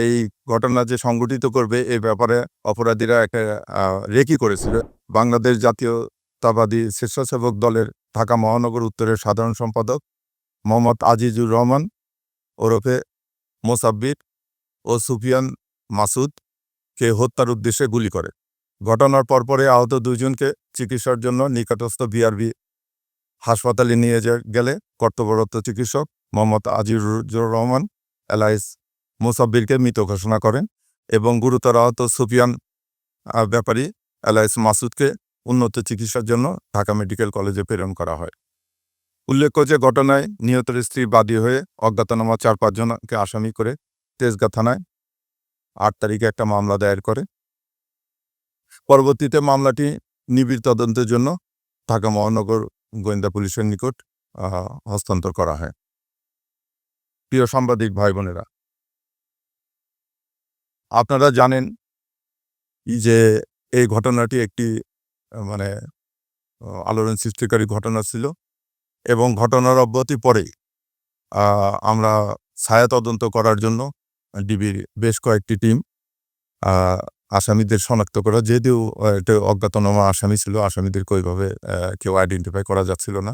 এই ঘটনা যে সংঘটিত করবে এ ব্যাপারে অপরাধীরা একটা রেকি করেছিল। বাংলাদেশ জাতীয়তাবাদী স্বেচ্ছাসেবক দলের ঢাকা মহানগর উত্তরের সাধারণ সম্পাদক মোহাম্মদ আজিজুর রহমান ওরফে মোসাব্বির ও সুফিয়ান মাসুদকে হত্যার উদ্দেশ্যে গুলি করে। ঘটনার পরপরে আহত দুইজনকে চিকিৎসার জন্য নিকটস্থ বিআরবি হাসপাতালে নিয়ে গেলে কর্তব্যরত চিকিৎসক মোহাম্মদ আজিজুর রহমান এলাইস মোসাব্বিরকে মৃত ঘোষণা করেন এবং গুরুতর আহত সুফিয়ান ব্যাপারী এলাইস মাসুদকে উন্নত চিকিৎসার জন্য ঢাকা মেডিকেল কলেজে প্রেরণ করা হয়। উল্লেখ্য যে ঘটনায় নিহতের স্ত্রী বাদী হয়ে অজ্ঞাতনামা 4-5 জনকে আসামি করে তেজগাঁ থানায় 8 তারিখে একটা মামলা দায়ের করে। পরবর্তীতে মামলাটি নিবিড় তদন্তের জন্য ঢাকা মহানগর গোয়েন্দা পুলিশের নিকট হস্তান্তর করা হয়। প্রিয় সাংবাদিক ভাই বোনেরা, আপনারা জানেন যে এই ঘটনাটি একটি আলোড়ন সৃষ্টিকারী ঘটনা ছিল এবং ঘটনার অব্যবহিত পরেই আমরা ছায়া তদন্ত করার জন্য ডিবির বেশ কয়েকটি টিম আসামিদের শনাক্ত করা, যেহেতু এটা অজ্ঞাতনামা আসামি ছিল, আসামিদেরকে ওইভাবে কেউ আইডেন্টিফাই করা যাচ্ছিল না,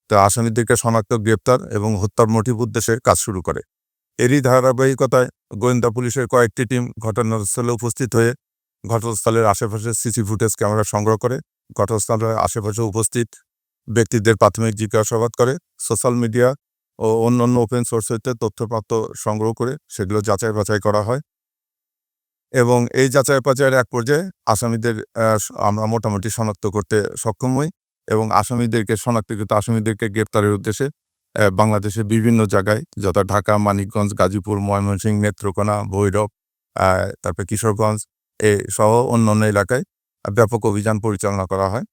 তো আসামিদেরকে শনাক্ত, গ্রেপ্তার এবং হত্যার মোটিভ উদ্দেশ্যে কাজ শুরু করে। এরই ধারাবাহিকতায় গোয়েন্দা পুলিশের কয়েকটি টিম ঘটনাস্থলে উপস্থিত হয়ে ঘটনাস্থলের আশেপাশে সিসি ফুটেজ ক্যামেরা সংগ্রহ করে ঘটনাস্থলের আশেপাশে উপস্থিত ব্যক্তিদের প্রাথমিক জিজ্ঞাসাবাদ করে, সোশ্যাল মিডিয়া ও অন্যান্য ওপেন সোর্স হইতে তথ্যপ্রাপ্ত সংগ্রহ করে সেগুলো যাচাই বাছাই করা হয় এবং এই যাচাই বাছাইয়ের এক পর্যায়ে আসামিদের আমরা মোটামুটি শনাক্ত করতে সক্ষম হই এবং শনাক্তকৃত আসামিদেরকে গ্রেপ্তারের উদ্দেশ্যে বাংলাদেশের বিভিন্ন জায়গায়, যথা ঢাকা, মানিকগঞ্জ, গাজীপুর, ময়মনসিংহ, নেত্রকোনা, ভৈরব, তারপরে কিশোরগঞ্জ সহ অন্যান্য এলাকায় ব্যাপক অভিযান পরিচালনা করা হয়।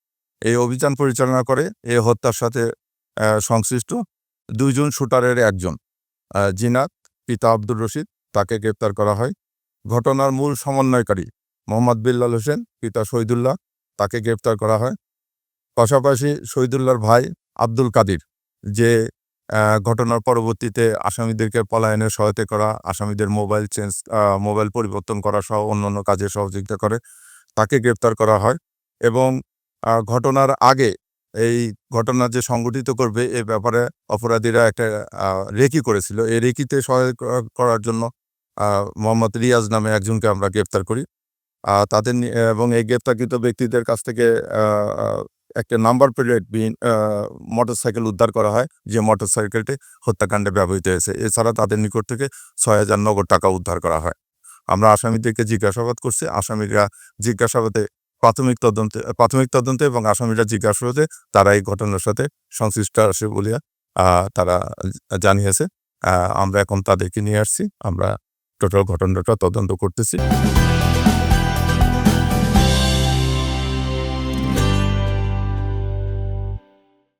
এই অভিযান পরিচালনা করে এই হত্যার সাথে সংশ্লিষ্ট 2 জন শুটারের একজন জিনাত পিতা আব্দুর রশিদ, তাকে গ্রেপ্তার করা হয়। ঘটনার মূল সমন্বয়কারী মোহাম্মদ বিল্লাল হোসেন পিতা শহীদুল্লাহ, তাকে গ্রেপ্তার করা হয়। পাশাপাশি শহীদুল্লাহর ভাই আব্দুল কাদির, যে ঘটনার পরবর্তীতে আসামিদেরকে পলায়নের সহায়তা করা, আসামিদের মোবাইল পরিবর্তন করা সহ অন্যান্য কাজে সহযোগিতা করে, তাকে গ্রেপ্তার করা হয় এবং ঘটনার আগে এই ঘটনা যে সংঘটিত করবে এ ব্যাপারে অপরাধীরা একটা রেকি করেছিল। এই রেকিতে সহায়তা করার জন্য মোহাম্মদ রিয়াজ নামে একজনকে আমরা গ্রেপ্তার করি। তাদের এবং এই গ্রেপ্তারকৃত ব্যক্তিদের কাছ থেকে একটা নাম্বার প্লেট মোটরসাইকেল উদ্ধার করা হয়, যে মোটরসাইকেলটি হত্যাকাণ্ডে ব্যবহৃত হয়েছে। এছাড়া তাদের নিকট থেকে 6,000 নগদ টাকা উদ্ধার করা হয়। আমরা আসামিদেরকে জিজ্ঞাসাবাদ করছি। আসামিরা জিজ্ঞাসাবাদে প্রাথমিক তদন্তে এবং আসামিরা জিজ্ঞাসাবাদে তারা এই ঘটনার সাথে সংশ্লিষ্ট আছে বলিয়া তারা জানিয়েছে। আমরা এখন তাদেরকে নিয়ে আসছি। আমরা টোটাল ঘটনাটা তদন্ত করতেছি।